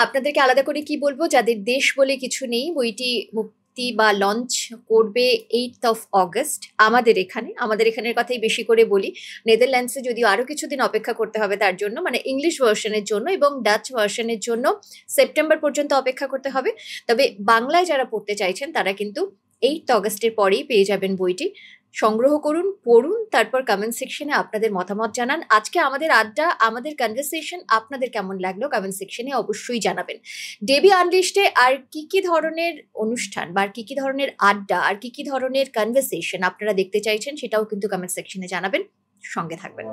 আপনাদেরকে আলাদা করে কি বলবো, যাদের দেশ বলে কিছু নেই, বইটি মুক্তি বা লঞ্চ করবে 8th of August আমাদের এখানের কথাই বেশি করে বলি। নেদারল্যান্ডসে যদিও আরো কিছুদিন অপেক্ষা করতে হবে তার জন্য, মানে ইংলিশ ভার্সনের জন্য, এবং ডাচ ভার্সনের জন্য সেপ্টেম্বর পর্যন্ত অপেক্ষা করতে হবে। তবে বাংলায় যারা পড়তে চাইছেন তারা কিন্তু 8th August-এর পরেই পেয়ে যাবেন বইটি। সংগ্রহ করুন, পড়ুন, তারপর কমেন্ট সেকশনে আপনাদের মতামত জানান। আজকে আমাদের আড্ডা, আমাদের কনভারসেশন আপনাদের কেমন লাগলো কমেন্ট সেকশনে অবশ্যই জানাবেন। ডেবি আনলিস্টে আর কি ধরনের অনুষ্ঠান বা কি ধরনের আড্ডা, আর কি ধরনের কনভারসেশন আপনারা দেখতে চাইছেন, সেটাও কিন্তু কমেন্ট সেকশনে জানাবেন। সঙ্গে থাকবেন।